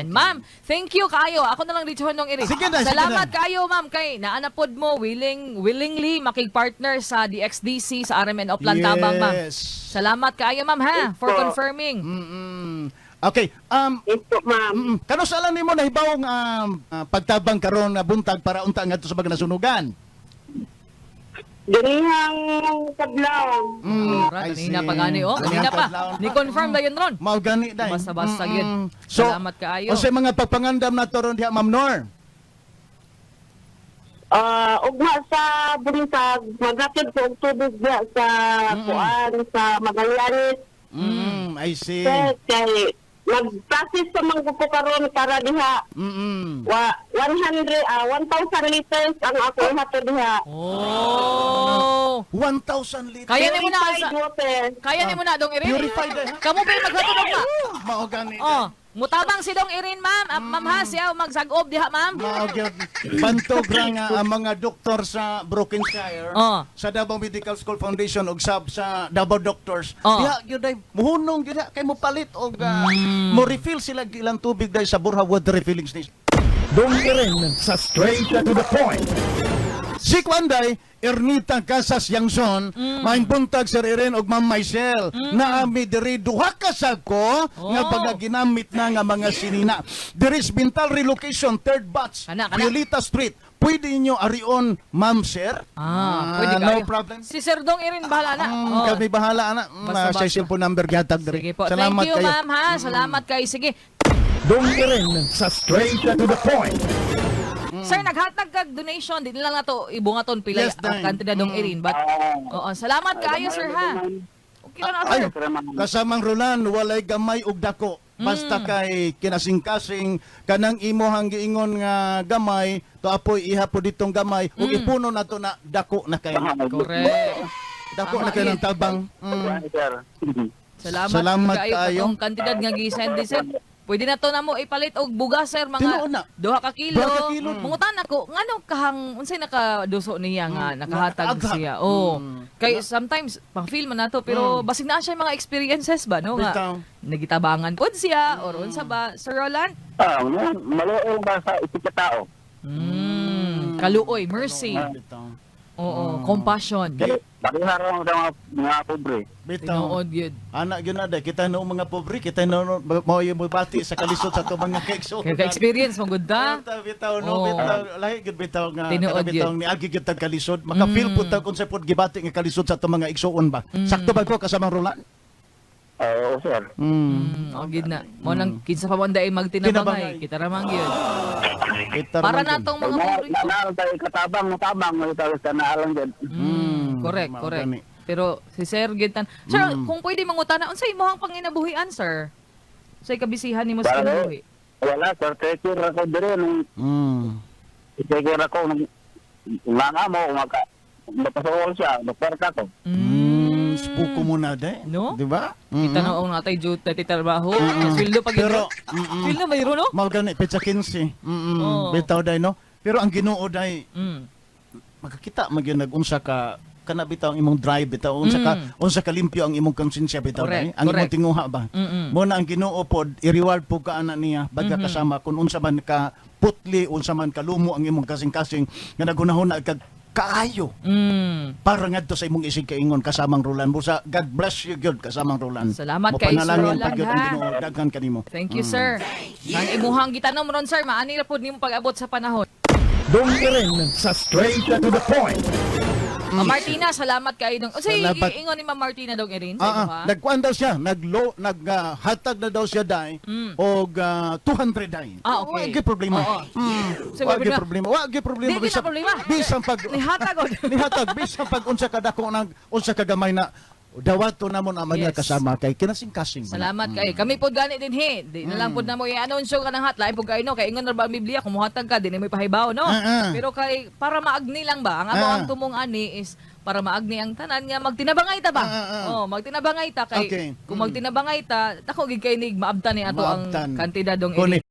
Ma'am, thank you kayo. Ako na lang dito nung iri. Sige na, sige Salamat na. kayo, ma'am, kay naanapod mo willingly makig-partner sa DXDC sa RMN Oplan Tabang, ma'am. Yes. Salamat kayo, ma'am, ha, for Opo. confirming. Okay. Ito, ma'am. Kano sa alam nimo nahibawong pagtabang karon nga buntag para unta ngadto sa mga nasunugan? Ganihang kadlaw. Right, kanina pa gani, oh. Kanina pa. Ni-confirm na yun, Ron. Mao gani dai. Basta-basta yun. So, Salamat kaayo. o sa mga pagpangandam na toron diha, Ma'am Nor. Ugma sa buntag, magatid ko og tubig diha sa kuan sa Magallanes. I see. Kay nag-process sa mga po karon para diha. 1,000 liters ang ako ihato diha. Oh. 1,000 liters. Kaya ni mo na Purified water. Kaya ni mo na dong irin. Purified, eh. Kamu pa yung maghatulog na. Mao gani. Oh, mutabang si dong irin, ma'am. Ma'am ha, siya magsagob diha, ma'am. Mao gyud bantog ra nga ang mga doktor sa Brokenshire, Oh. sa Davao Medical School Foundation ug sa Davao Doctors. Oh. Diha gyud ay muhunong gyud kay mo palit og mo refill sila ilang tubig dahil sa Burha Water Refilling Station. Dongkirin sa straight to the point. Si Kwanday, Ernita Casas Yangson, maing buntag Sir Iren og Ma'am Maisel, na ami diri duha ka sagko nga pagaginamit na nga mga sinina. There is Bintal Relocation, third batch, Kana. Violeta Street. Pwede inyo arion, Ma'am Sir? Pwede no kayo. problem. Si Sir Dong irin bahala na. Oh. Kami bahala na. Basta-basta. Sa cellphone number gatag diri. Sige po. Salamat Thank you, kayo. ma'am, ha. Salamat kayo. Sige. Dongkirin sa straight to the point. Sir, naghatag kag donation. Di nila na to ibungaton pila Yes, dai. kantidad dong irin. But, oo, salamat kayo, sir, ha. Okay lang na, Ay, sir. kasamang Roland, walay gamay ug dako. Basta kay kinasing-kasing kanang imuhang giingon nga gamay, to apoy ihapo ditong gamay ug ipuno nato na dako na kay. Correct. Dako Tama na kay yun. ng tabang. Salamat, Salamat kayo. kayo. Katong kantidad nga gisend sir. Pwede na to na mo ipalit og bugas, sir, Tinuod na. mga 2 ka kilo. Duha ka kilo. Mungutan ako, ngano kahang unsay nakaduso niya nga nakahatag Nakaagha. siya. Oh. Kay sometimes pang feel man nato pero basig na siya mga experiences ba no nga. Bitaw. Nagitabangan pod siya or unsa ba, Sir Roland? Maluoy ba sa isip tao? Kaluoy, mercy. Bitaw. Oo, compassion. Nakiharang sa mga pobre. Bitaw. Tinuod yun. Anak yun na day, kita no mga pobre, kita no mo yung bati sa kalisod sa to mga cakes. Kaya ka-experience mo gud ta. Bitaw Oo. no, bitaw lahi gud bitaw nga Tinuod kada bitaw yun. ni agi gid tag kalisod. Maka-feel pud tag unsa pud gibati nga kalisod sa to mga igsuon ba. Sakto ba ko kasamang Roland? Oo, sir. Oh, gid na. Mo nang kinsa pa man dai magtinabangay, Tinabangay. kita ramang gyud. Kita Para naman yun. natong mga paborito. Naalang tayo katabang, matabang, matawag sa naalang dyan. Correct, mao correct. gani. Pero si Sir Gintan, Sir, kung pwede mangutana, unsay imong panginabuhian, sir? Unsay kabisihan nimo sa Para- kinabuhi? Wala, sir. Tekir ako diri. Tekir ako. Nga mo, mapasawal siya. Magparta ko. Spuko mo na day. No? Di ba? Kita na ang natay jud na titrabaho. Sweldo pag Pero, sweldo mayro no? mao gani pizza 15. Oo. Bitaw day no. Pero ang Ginoo day Mm. makakita magyud nag-unsa ka kana bitaw ang imong drive bitaw unsa ka limpyo ang imong konsensya bitaw Correct, day. Ang imong correct. tinguha ba. Mo na ang Ginoo pod i-reward po ka ana niya baga kasama kung unsa man ka putli unsa man kalumo ang imong kasing-kasing nga nagunahuna kag kaayo para ngadto sa imong isig kaingon kasamang Roland busa God bless you gyud kasamang Roland. Salamat kay Sir Mapanalangin Roland, pa gyud ang ha? Ginoo daghan kanimo. Thank you, sir. Nang imuhang gitanong ron, sir, maani ra pud nimo pag-abot sa panahon. Dongkirin sa straight to the point. Martina, salamat kay dong. Unsay Salamat. ingon ni Ma'am Martina dong irin sa imo, ha? Nagkuan daw siya, hatag na daw siya dai og 200 dai. Okay. Wa gyud problema. Oo. So, Wa gyud problema. problema. Wa gyud problema. Di gyud na problema. Bisan pag Nihatag og. nihatag bisan pag unsa ka dako nang unsa ka gamay na dawato namon ang mga Yes. kasama kay kinasing-kasing. man. Salamat kay. Kami pod gani din he. Di na lang pod na mo i-anunsyo ka ng hotline pud kay no kay ingon ra ba ang Biblia kung muhatag ka di na may pahibaw no. Pero kay para maagni lang ba ang amo ang tumong ani is para maagni ang tanan nga magtinabangay ta ba? Oh, magtinabangay ta kay Okay. kung magtinabangay ta dako gid kay nig maabtan ni ato ang Maabtan. kantidad dong Kuni,